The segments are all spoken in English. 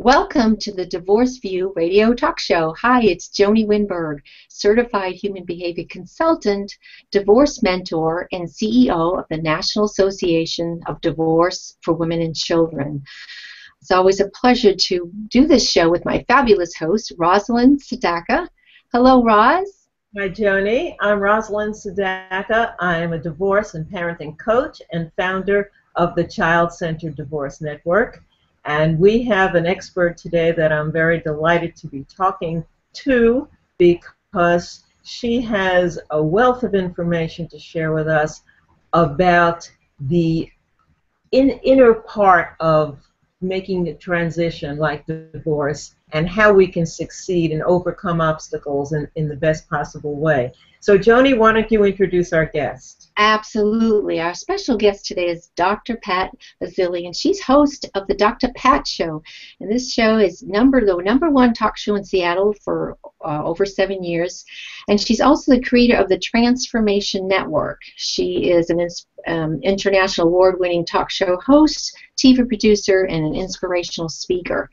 Welcome to the Divorce View radio talk show. Hi, it's Joanie Winberg, certified human behavior consultant, divorce mentor, and CEO of the National Association of Divorce for Women and Children. It's always a pleasure to do this show with my fabulous host, Rosalind Sadaka. Hello, Roz. Hi, Joanie. I'm Rosalind Sadaka. I am a divorce and parenting coach and founder of the Child-Centered Divorce Network. And we have an expert today that I'm very delighted to be talking to because she has a wealth of information to share with us about the inner part of making the transition like divorce and how we can succeed and overcome obstacles in the best possible way. So, Joanie, why don't you introduce our guest? Absolutely. Our special guest today is Dr. Pat Bazzili, and she's host of the Dr. Pat Show. And this show is the number one talk show in Seattle for over 7 years. And she's also the creator of the Transformation Network. She is an international award-winning talk show host, TV producer, and an inspirational speaker.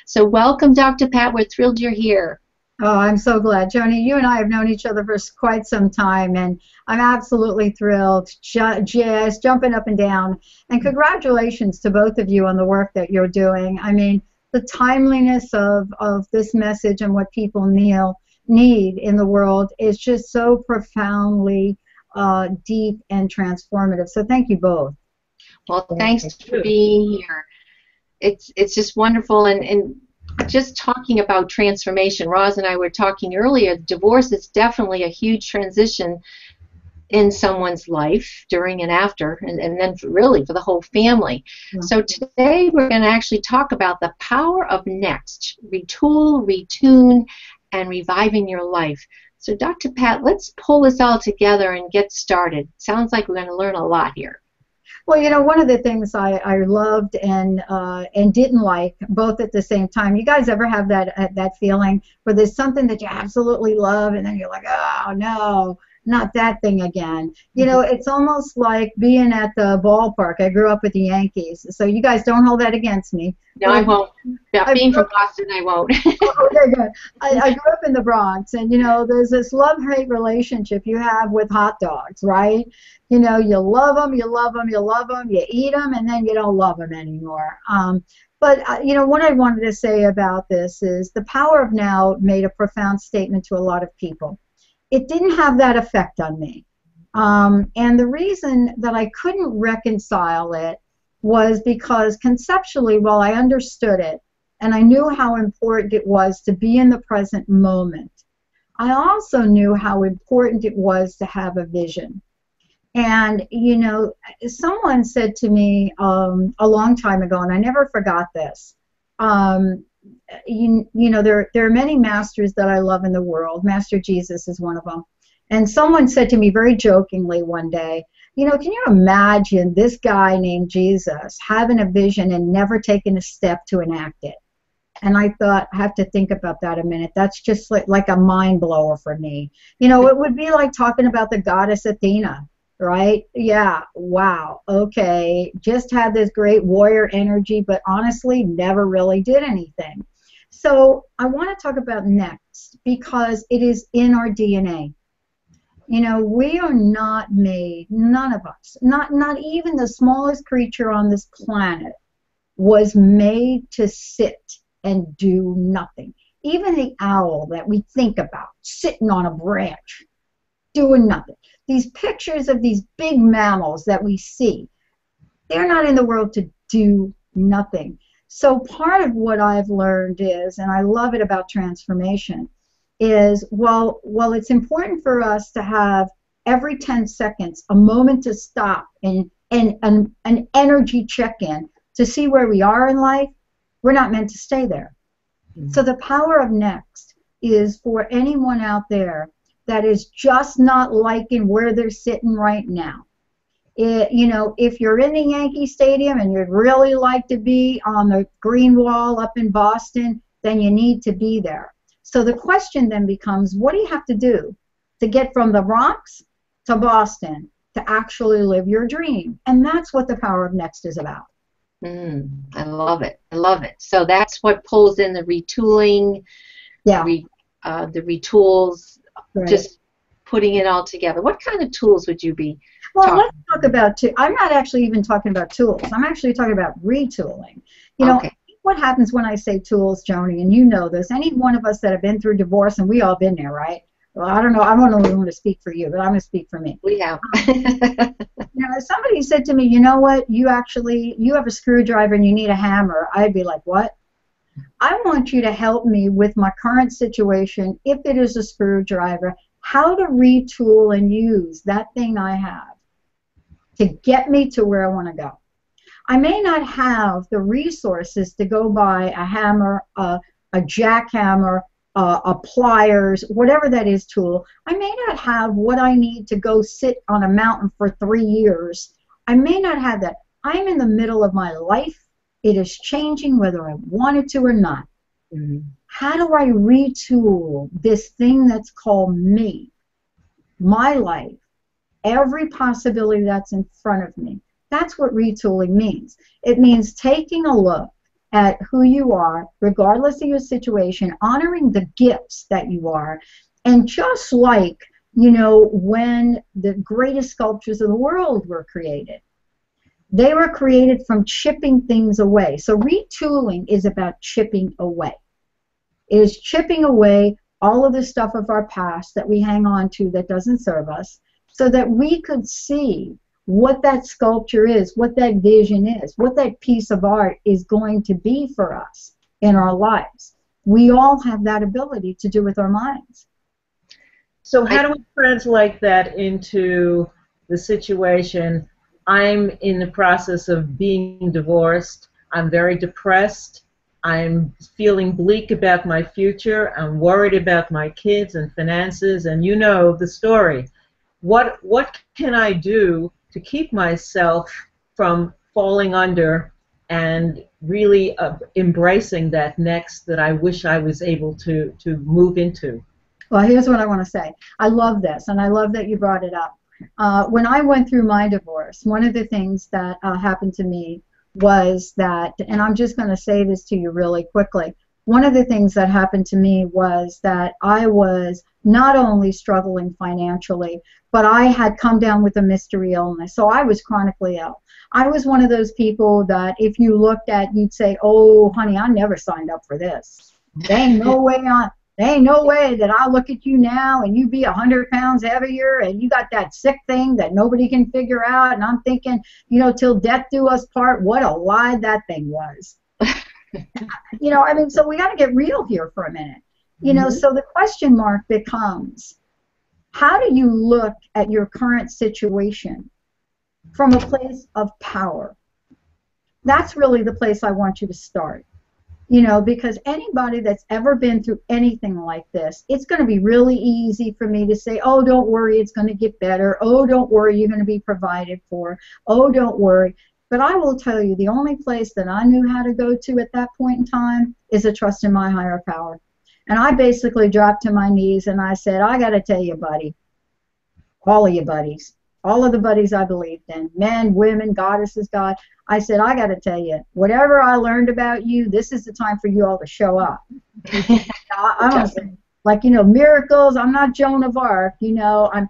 So welcome, Dr. Pat. We're thrilled you're here. Oh, I'm so glad. Joanie, you and I have known each other for quite some time, and I'm absolutely thrilled, just jumping up and down. And congratulations to both of you on the work that you're doing. I mean, the timeliness of this message and what people need in the world is just so profoundly deep and transformative. So thank you both. Well, thanks for being here. It's just wonderful, and just talking about transformation, Roz and I were talking earlier, divorce is definitely a huge transition in someone's life during and after, and then really for the whole family. Yeah. So today we're going to actually talk about the power of next, retool, retune, and reviving your life. So Dr. Pat, let's pull this all together and get started. Sounds like we're going to learn a lot here. Well, you know, one of the things I loved and didn't like both at the same time. You guys ever have that feeling where there's something that you absolutely love and then you're like, oh no, not that thing again. You know, it's almost like being at the ballpark. I grew up with the Yankees, so you guys don't hold that against me. No, I won't. Yeah, being from Boston, I won't. Okay, good. I grew up in the Bronx, and you know, there's this love-hate relationship you have with hot dogs, right? You know, you love them, you love them, you love them, you eat them, and then you don't love them anymore. But you know, what I wanted to say about this is the power of now made a profound statement to a lot of people. It didn't have that effect on me. And the reason that I couldn't reconcile it was because conceptually, while I understood it, and I knew how important it was to be in the present moment, I also knew how important it was to have a vision. And, you know, someone said to me a long time ago, and I never forgot this, you know, there are many masters that I love in the world. Master Jesus is one of them. And someone said to me very jokingly one day, you know, can you imagine this guy named Jesus having a vision and never taking a step to enact it? And I thought, I have to think about that a minute. That's just like a mind blower for me. You know, it would be like talking about the goddess Athena, right? Yeah, wow, okay, just had this great warrior energy, but honestly never really did anything. So I want to talk about next because it is in our DNA. You know, we are not made, none of us, not even the smallest creature on this planet was made to sit and do nothing. Even the owl that we think about, sitting on a branch, doing nothing. These pictures of these big mammals that we see, they're not in the world to do nothing. So part of what I've learned is, and I love it about transformation, is while it's important for us to have every 10 seconds a moment to stop and an energy check-in to see where we are in life, we're not meant to stay there. Mm-hmm. So the power of next is for anyone out there that is just not liking where they're sitting right now. You know, if you're in the Yankee Stadium and you'd really like to be on the green wall up in Boston, then you need to be there. So the question then becomes, what do you have to do to get from the Bronx to Boston to actually live your dream? And that's what the power of next is about. I love it. I love it. So that's what pulls in the retooling, Yeah. the retools, Right. just putting it all together. What kind of tools would you be Well, talking let's talk about I'm not actually even talking about tools. I'm actually talking about retooling. You know, Okay. what happens when I say tools, Joanie, and you know this, any one of us that have been through divorce, and we all been there, right? Well, I don't know, I don't only want to speak for you, but I'm going to speak for me. We have. You know, if somebody said to me, you know what, you have a screwdriver and you need a hammer, I'd be like, what? I want you to help me with my current situation, if it is a screwdriver, how to retool and use that thing I have to get me to where I want to go. I may not have the resources to go buy a hammer, a jackhammer, a pliers, whatever that is tool. I may not have what I need to go sit on a mountain for 3 years. I may not have that. I'm in the middle of my life. It is changing whether I want it to or not. How do I retool this thing that's called me, my life, every possibility that's in front of me? That's what retooling means. It means taking a look at who you are, regardless of your situation, honoring the gifts that you are, and just like, you know, when the greatest sculptures of the world were created, they were created from chipping things away. So retooling is about chipping away. It is chipping away all of the stuff of our past that we hang on to that doesn't serve us, so that we could see what that sculpture is, what that vision is, what that piece of art is going to be for us in our lives. We all have that ability to do with our minds. So how do we translate that into the situation? I'm in the process of being divorced. I'm very depressed. I'm feeling bleak about my future. I'm worried about my kids and finances, and you know the story. What can I do to keep myself from falling under and really embracing that next that I wish I was able to move into? Well, here's what I want to say. I love this, and I love that you brought it up. When I went through my divorce, one of the things that happened to me was that, and I'm just going to say this to you really quickly, one of the things that happened to me was that I was not only struggling financially, but I had come down with a mystery illness. So I was chronically ill. I was one of those people that if you looked at, you'd say, oh, honey, I never signed up for this. There ain't no way that I'll look at you now and you be 100 pounds heavier and you got that sick thing that nobody can figure out. And I'm thinking, you know, till death do us part, what a lie that thing was. You know, I mean, so we got to get real here for a minute. You know, so the question mark becomes, how do you look at your current situation from a place of power? That's really the place I want you to start. You know, because anybody that's ever been through anything like this, it's going to be really easy for me to say, oh, don't worry, it's going to get better. Oh, don't worry, you're going to be provided for. Oh, don't worry. But I will tell you, the only place that I knew how to go to at that point in time is a trust in my higher power. And I basically dropped to my knees and I said, I got to tell you, buddy, all of you buddies, all of the buddies I believed in, men, women, goddesses, God, I said, I got to tell you, whatever I learned about you, this is the time for you all to show up. I don't say, like, you know, miracles, I'm not Joan of Arc, I'm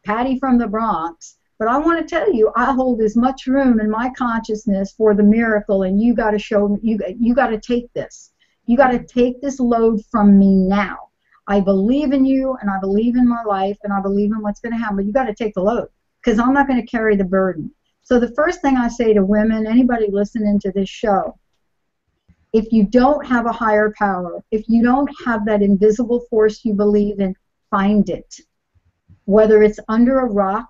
Patty from the Bronx. But I want to tell you, I hold as much room in my consciousness for the miracle, and you got to show, you got to take this. You got to take this load from me now. I believe in you, and I believe in my life, and I believe in what's going to happen. But you got to take the load, because I'm not going to carry the burden. So the first thing I say to women, anybody listening to this show, if you don't have a higher power, if you don't have that invisible force you believe in, find it. Whether it's under a rock,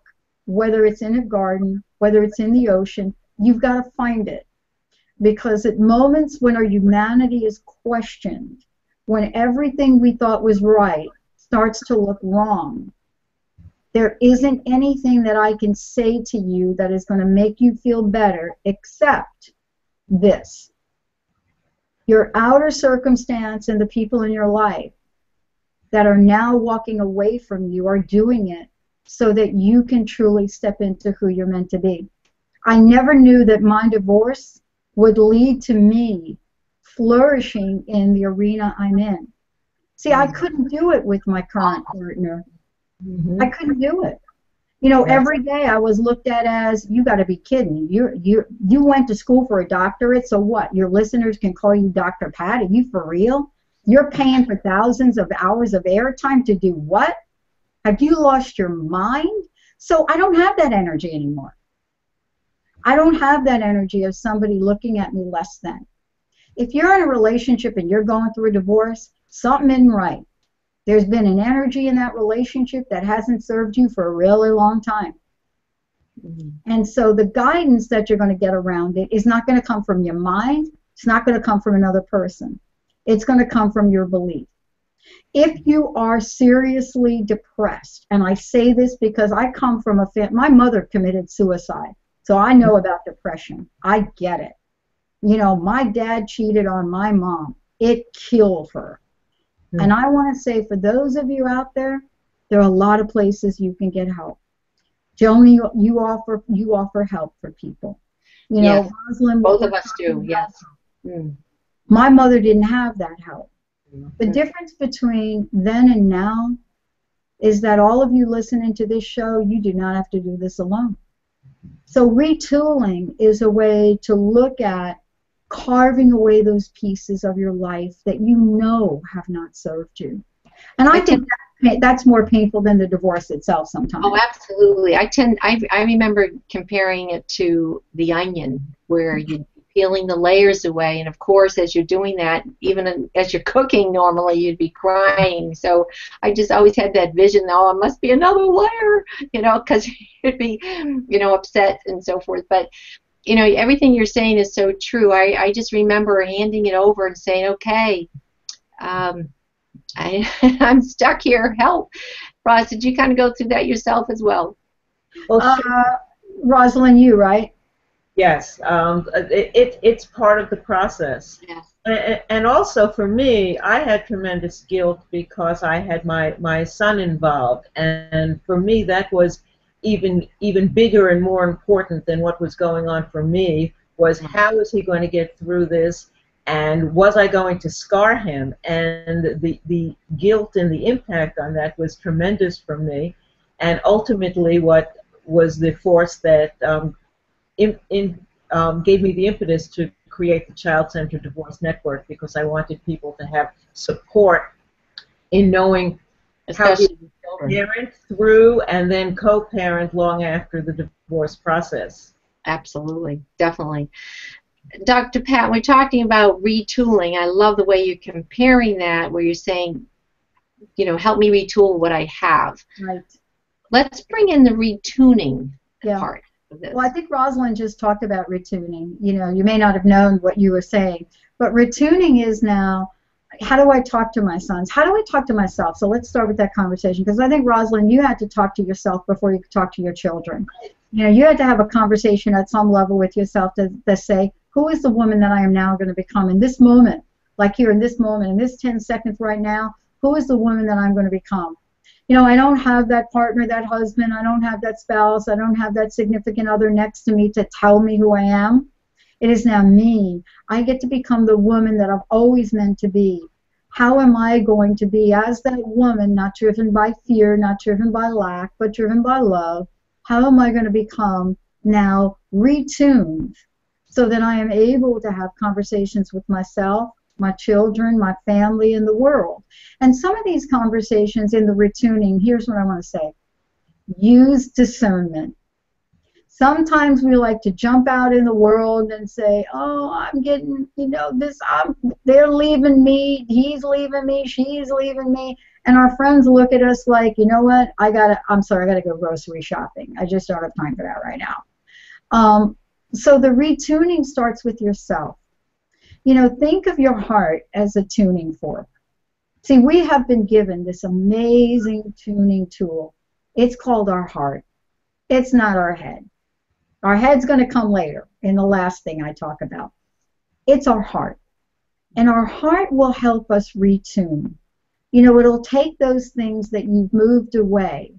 whether it's in a garden, whether it's in the ocean, you've got to find it. Because at moments when our humanity is questioned, when everything we thought was right starts to look wrong, there isn't anything that I can say to you that is going to make you feel better except this. Your outer circumstance and the people in your life that are now walking away from you are doing it so that you can truly step into who you're meant to be. I never knew that my divorce would lead to me flourishing in the arena I'm in. See, I couldn't do it with my current partner. I couldn't do it. You know, every day I was looked at as, you got to be kidding. You went to school for a doctorate, so what? Your listeners can call you Dr. Pat? Are you for real? You're paying for thousands of hours of airtime to do what? Have you lost your mind? So I don't have that energy anymore. I don't have that energy of somebody looking at me less than. If you're in a relationship and you're going through a divorce, something isn't right. There's been an energy in that relationship that hasn't served you for a really long time. And so the guidance that you're going to get around it is not going to come from your mind. It's not going to come from another person. It's going to come from your belief. If you are seriously depressed, and I say this because I come from a family, my mother committed suicide, so I know about depression. I get it. You know, my dad cheated on my mom. It killed her. And I want to say, for those of you out there, there are a lot of places you can get help. Joanie, you offer help for people. You know, Rosalind, both of us do. Yes. My mother didn't have that help. The difference between then and now is that all of you listening to this show, you do not have to do this alone. So retooling is a way to look at carving away those pieces of your life that you know have not served you. And I think that's more painful than the divorce itself sometimes. Oh, absolutely. I remember comparing it to the onion, where you're peeling the layers away, and of course, as you're doing that, even as you're cooking normally, you'd be crying. So I just always had that vision, oh, it must be another layer, you know, because you'd be, you know, upset and so forth. But you know, everything you're saying is so true. I just remember handing it over and saying, okay, I'm stuck here, help. Roz, did you kind of go through that yourself as well? Well, Rosalind, you, right? yes, it's part of the process. Yes. And also for me, I had tremendous guilt because I had my son involved, and for me that was even bigger and more important than what was going on for me, was how was he going to get through this, and was I going to scar him? And the guilt and the impact on that was tremendous for me, and ultimately what was the force that gave me the impetus to create the Child-Centered Divorce Network, because I wanted people to have support in knowing Especially how to parent through and then co-parent long after the divorce process. Absolutely, definitely. Dr. Pat, we're talking about retooling. I love the way you're comparing that, where you're saying, you know, help me retool what I have. Right. Let's bring in the retuning part of this. Well, I think Rosalind just talked about retuning. You know, you may not have known what you were saying, but retuning is now, how do I talk to my sons? How do I talk to myself? So let's start with that conversation, because I think, Rosalind, you had to talk to yourself before you could talk to your children. You know, you had to have a conversation at some level with yourself to say, who is the woman that I am now going to become in this moment, like here in this moment, in this 10 seconds right now, who is the woman that I'm going to become? You know, I don't have that partner, that husband, I don't have that spouse, I don't have that significant other next to me to tell me who I am. It is now me. I get to become the woman that I've always meant to be. How am I going to be as that woman, not driven by fear, not driven by lack, but driven by love? How am I going to become now retuned so that I am able to have conversations with myself, my children, my family, and the world? And some of these conversations in the retuning, here's what I want to say. Use discernment. Sometimes we like to jump out in the world and say, oh, I'm getting, you know, they're leaving me, he's leaving me, she's leaving me. And our friends look at us like, you know what, I'm sorry, I got to go grocery shopping. I just don't have time for that right now. So the retuning starts with yourself. You know, think of your heart as a tuning fork. See, we have been given this amazing tuning tool. It's called our heart. It's not our head. Our head's going to come later in the last thing I talk about. It's our heart. And our heart will help us retune. You know, it'll take those things that you've moved away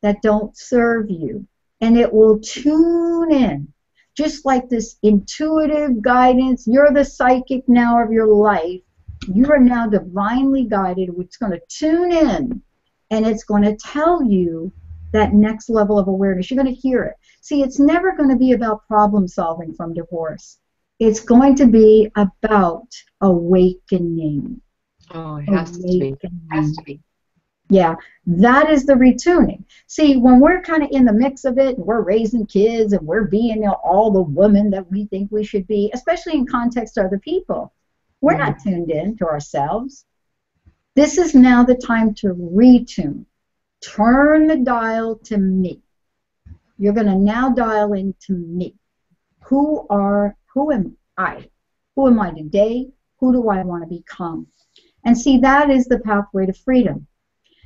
that don't serve you, and it will tune in just like this intuitive guidance. You're the psychic now of your life. You are now divinely guided. It's going to tune in, and it's going to tell you that next level of awareness. You're going to hear it. See, it's never going to be about problem solving from divorce. It's going to be about awakening. Oh, it has to be. It has to be. Yeah, that is the retuning. See, when we're kind of in the mix of it, and we're raising kids, and we're being all the women that we think we should be, especially in context of other people, we're not tuned in to ourselves. This is now the time to retune. Turn the dial to me. You're going to now dial into me. Who am I? Who am I today? Who do I want to become? And see, that is the pathway to freedom.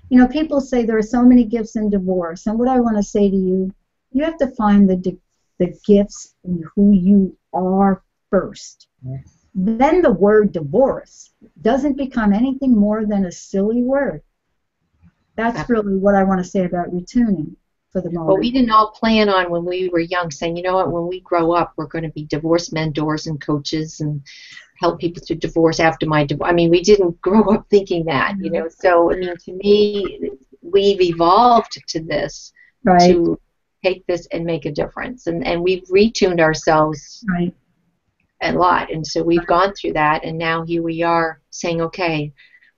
You know, people say there are so many gifts in divorce, and what I want to say to you, you have to find the gifts in who you are first. Yes. Then the word divorce doesn't become anything more than a silly word. That's really what I want to say about retuning for the moment. Well, we didn't all plan on when we were young saying, you know what, when we grow up, we're going to be divorce mentors and coaches and help people through divorce after my divorce. I mean, we didn't grow up thinking that, you know. So, I mean, to me, we've evolved to this, to take this and make a difference. And we've retuned ourselves a lot. And so we've gone through that, and now here we are saying, okay,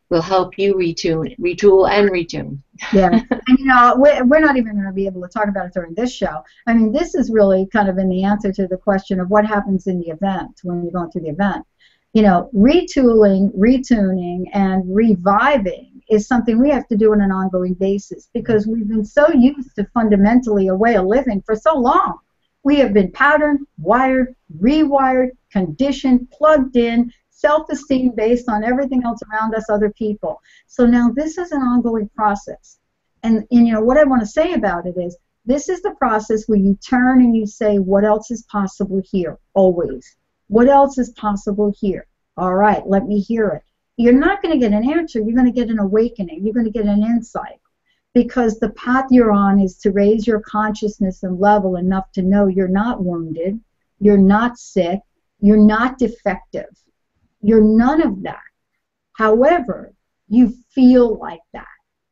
we'll help you retool and retune. Yeah, and you know, we're not even going to be able to talk about it during this show. I mean, this is really kind of in the answer to the question of what happens in the event, when you're going through the event. You know, retooling, retuning, and reviving is something we have to do on an ongoing basis because we've been so used to fundamentally a way of living for so long. We have been patterned, wired, rewired, conditioned, plugged in, self-esteem based on everything else around us, other people. So now this is an ongoing process. And you know, what I want to say about it is, this is the process where you turn and you say, what else is possible here? Always. What else is possible here? All right, let me hear it. You're not going to get an answer. You're going to get an awakening. You're going to get an insight. Because the path you're on is to raise your consciousness and level enough to know you're not wounded, you're not sick, you're not defective. You're none of that. However, you feel like that.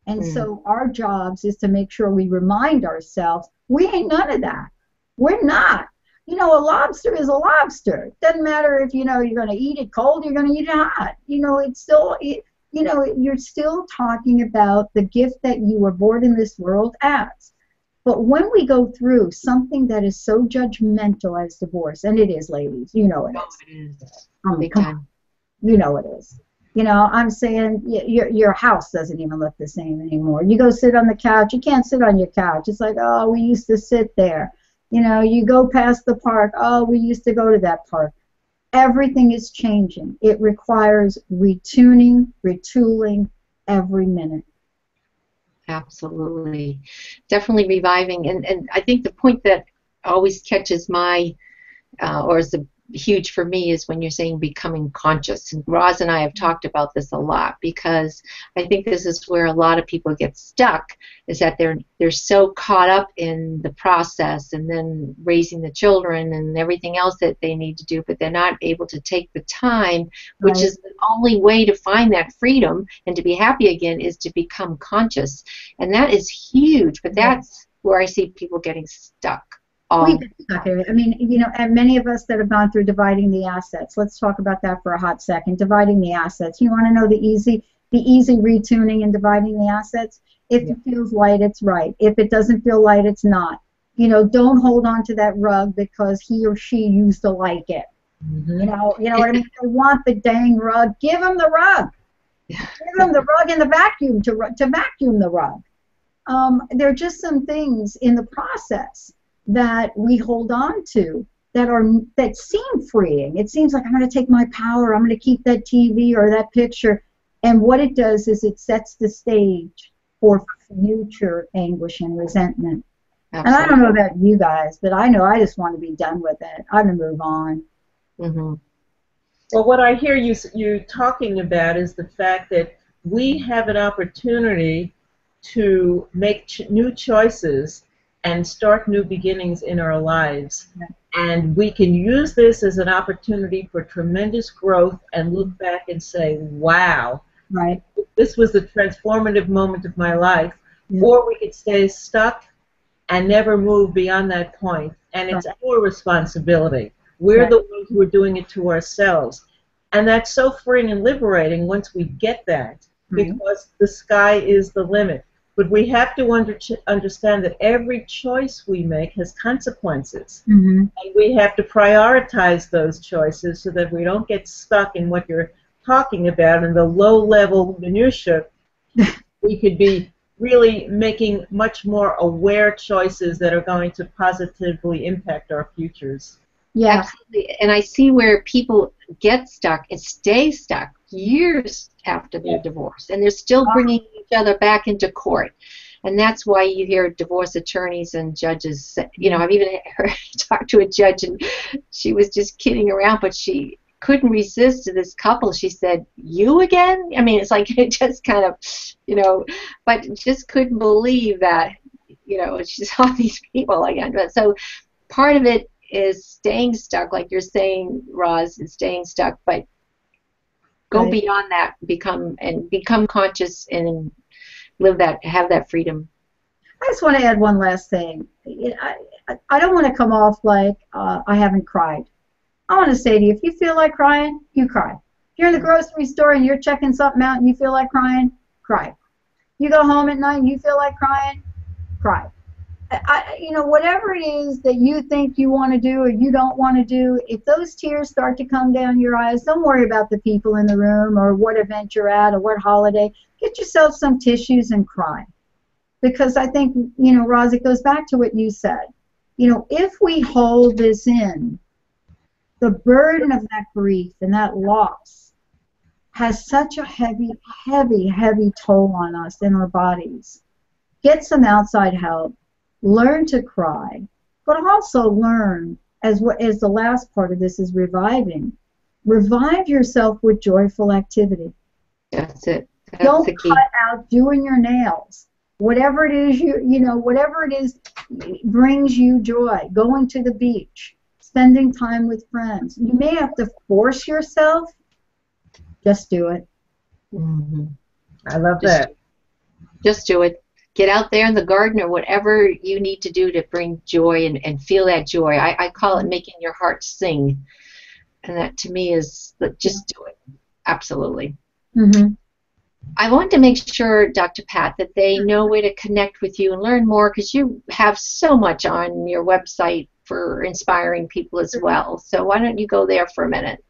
And so our jobs is to make sure we remind ourselves, we ain't none of that. We're not. You know, a lobster is a lobster. It doesn't matter if, you know, you're going to eat it cold, you're going to eat it hot. You know, it's still, you know, you're still talking about the gift that you were born in this world as. But when we go through something that is so judgmental as divorce, and it is, ladies, you know it is. It is. Big time. You know it is. You know, I'm saying your house doesn't even look the same anymore. You go sit on the couch, you can't sit on your couch. It's like, oh, we used to sit there. You know, you go past the park, oh, we used to go to that park. Everything is changing. It requires retuning, retooling every minute. Absolutely. Definitely reviving. And I think the point that always catches my, or is huge for me, is when you're saying becoming conscious. And Roz and I have talked about this a lot because I think this is where a lot of people get stuck, is that they're so caught up in the process and then raising the children and everything else that they need to do, but they're not able to take the time, which is the only way to find that freedom and to be happy again, is to become conscious. And that is huge, but that's where I see people getting stuck. We get stuck in it. I mean, you know, and many of us that have gone through dividing the assets. Let's talk about that for a hot second. Dividing the assets. You want to know the easy retuning and dividing the assets? If it feels light, it's right. If it doesn't feel light, it's not. You know, don't hold on to that rug because he or she used to like it. You know what I mean? If they want the dang rug, give them the rug. Give them the rug and the vacuum to vacuum the rug. There are just some things in the process that we hold on to that seem freeing. It seems like I'm going to take my power, I'm going to keep that TV or that picture, and what it does is it sets the stage for future anguish and resentment. Absolutely. And I don't know about you guys, but I know I just want to be done with it. I want to move on. Well, what I hear you talking about is the fact that we have an opportunity to make new choices and start new beginnings in our lives. And we can use this as an opportunity for tremendous growth and look back and say, wow, Right. this was the transformative moment of my life. Yeah. Or we could stay stuck and never move beyond that point. And it's our responsibility. We're the ones who are doing it to ourselves. And that's so freeing and liberating once we get that, because the sky is the limit. But we have to understand that every choice we make has consequences. And we have to prioritize those choices so that we don't get stuck in what you're talking about in the low-level minutia. We could be really making much more aware choices that are going to positively impact our futures. Yeah. Absolutely. And I see where people get stuck and stay stuck years after their divorce, and they're still bringing each other back into court. And that's why you hear divorce attorneys and judges, you know, I've even heard talk to a judge, and she was just kidding around, but she couldn't resist to this couple. She said, "You again?" I mean, it's like it just kind of, you know, but just couldn't believe that, you know, she saw these people again. But so part of it is staying stuck, like you're saying, Roz, is staying stuck, but go beyond that, become conscious and live that, have that freedom. I just want to add one last thing. I don't want to come off like I haven't cried. I want to say to you, if you feel like crying, you cry. If you're in the grocery store and you're checking something out and you feel like crying, cry. You go home at night and you feel like crying, cry. You know, whatever it is that you think you want to do or you don't want to do, if those tears start to come down your eyes, don't worry about the people in the room or what event you're at or what holiday. Get yourself some tissues and cry. Because I think, you know, Roz, it goes back to what you said. You know, if we hold this in, the burden of that grief and that loss has such a heavy, heavy, heavy toll on us in our bodies. Get some outside help. Learn to cry, but also learn, as the last part of this is reviving. Revive yourself with joyful activity. That's it. That's Don't the key. cut out doing your nails. Whatever it is whatever it is brings you joy. Going to the beach, spending time with friends. You may have to force yourself. Just do it. I love that. Just do it. Get out there in the garden or whatever you need to do to bring joy and feel that joy. I call it making your heart sing. And that to me is, just do it. Absolutely. I want to make sure, Dr. Pat, that they know where to connect with you and learn more, because you have so much on your website for inspiring people as well. So why don't you go there for a minute?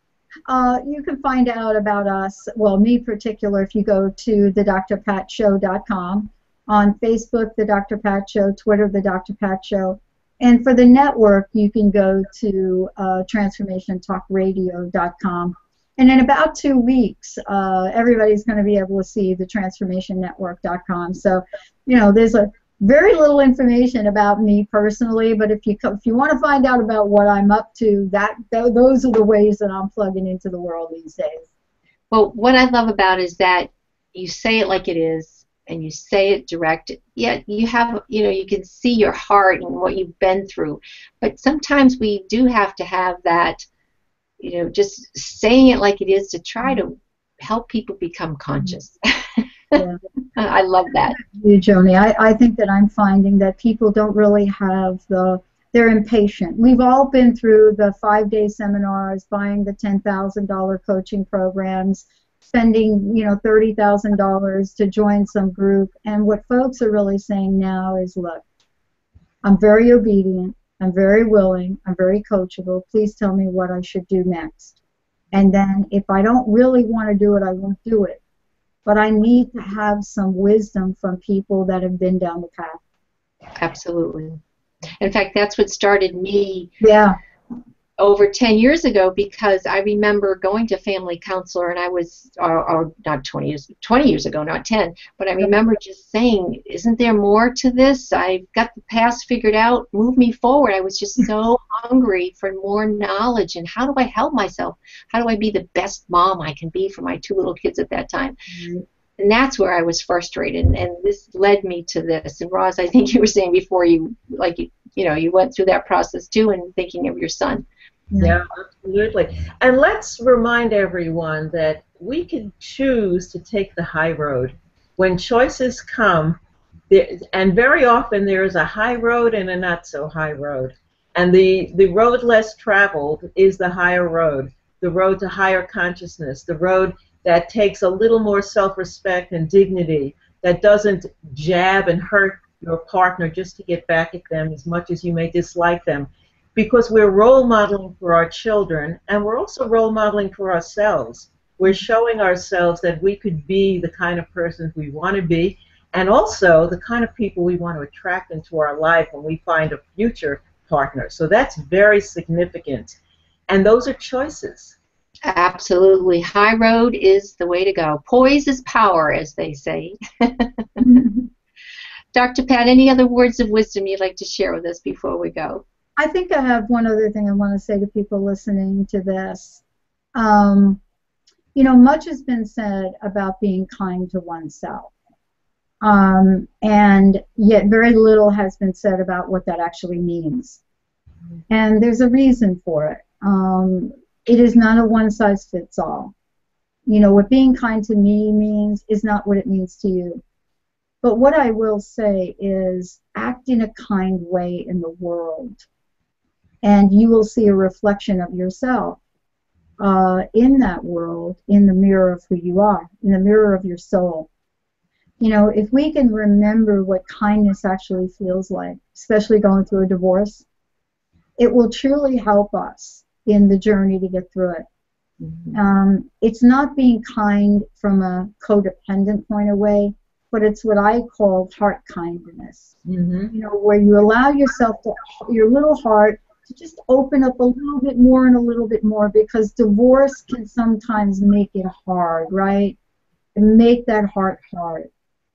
You can find out about us, well, me in particular, if you go to thedrpatshow.com. On Facebook, The Dr. Pat Show, Twitter, The Dr. Pat Show. And for the network, you can go to transformationtalkradio.com. And in about 2 weeks, everybody's going to be able to see the transformationnetwork.com. So, you know, there's a very little information about me personally, but if you want to find out about what I'm up to, those are the ways that I'm plugging into the world these days. Well, what I love about it is that you say it like it is, and you say it direct, yet you have, you know, you can see your heart and what you've been through. But sometimes we do have to have that, you know, just saying it like it is to try to help people become conscious. Yeah. I love that. You, Joanie. I think that I'm finding that people don't really have they're impatient. We've all been through the 5-day seminars, buying the $10,000 coaching programs, spending, you know, $30,000 to join some group, and what folks are really saying now is, look, I'm very obedient, I'm very willing, I'm very coachable, please tell me what I should do next. And then if I don't really want to do it, I won't do it. But I need to have some wisdom from people that have been down the path. Absolutely. In fact, that's what started me. Yeah. Over 10 years ago, because I remember going to family counselor, and I was, or not 20 years ago, not 10, but I remember just saying, isn't there more to this? I've got the past figured out, move me forward. I was just so hungry for more knowledge, and how do I help myself? How do I be the best mom I can be for my 2 little kids at that time? that's where I was frustrated, and this led me to this. And Roz, I think you were saying before you went through that process too, and thinking of your son. Yeah, absolutely. And let's remind everyone that we can choose to take the high road. When choices come, and very often there is a high road and a not so high road. And the road less traveled is the higher road, the road to higher consciousness, the road that takes a little more self-respect and dignity, that doesn't jab and hurt your partner just to get back at them as much as you may dislike them. Because we're role modeling for our children, and we're also role modeling for ourselves. We're showing ourselves that we could be the kind of persons we want to be, and also the kind of people we want to attract into our life when we find a future partner. So that's very significant. And those are choices. Absolutely. High road is the way to go. Poise is power, as they say. Dr. Pat, any other words of wisdom you'd like to share with us before we go? I think I have one other thing I want to say to people listening to this. Much has been said about being kind to oneself. And yet very little has been said about what that actually means. And there's a reason for it. It is not a one-size-fits-all. What being kind to me means is not what it means to you. But what I will say is act in a kind way in the world, and you will see a reflection of yourself in that world, in the mirror of who you are, in the mirror of your soul. If we can remember what kindness actually feels like, especially going through a divorce, it will truly help us in the journey to get through it. Mm-hmm. It's not being kind from a codependent point of view, but it's what I call heart kindness. Mm-hmm. Where you allow yourself to, your little heart, to just open up a little bit more and a little bit more, because divorce can sometimes make it hard, right? And make that heart hard.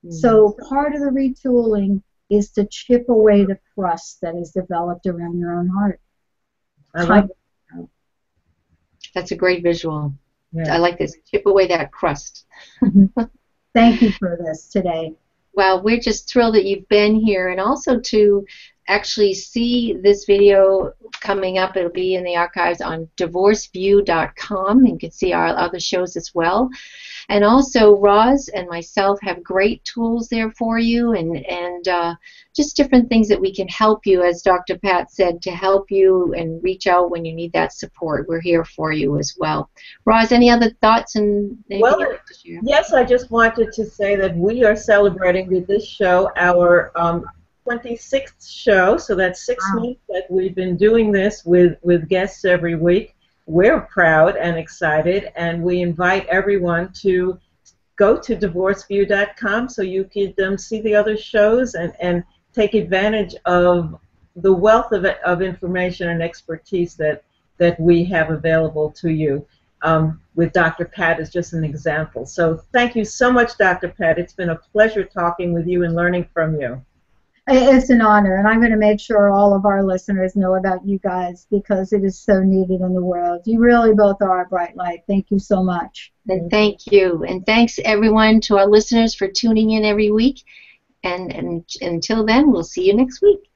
Mm-hmm. So part of the retooling is to chip away the crust that is developed around your own heart. That's a great visual. Yeah. I like this. Chip away that crust. Thank you for this today. Well, we're just thrilled that you've been here, and also to actually see this video coming up. It'll be in the archives on divorceview.com. You can see our other shows as well. And also, Roz and myself have great tools there for you, and just different things that we can help you, as Dr. Pat said, to help you and reach out when you need that support. We're here for you as well. Roz, any other thoughts and anything you'd like to share? Yes, I just wanted to say that we are celebrating with this show our 26th show, so that's 6 months that we've been doing this with guests every week. We're proud and excited, and we invite everyone to go to divorceview.com so you can see the other shows and take advantage of the wealth of information and expertise that we have available to you. With Dr. Pat as just an example. So thank you so much, Dr. Pat. It's been a pleasure talking with you and learning from you. It's an honor, and I'm going to make sure all of our listeners know about you guys, because it is so needed in the world. You really both are a bright light. Thank you so much. And thank you. And thanks, everyone, to our listeners for tuning in every week. And until then, we'll see you next week.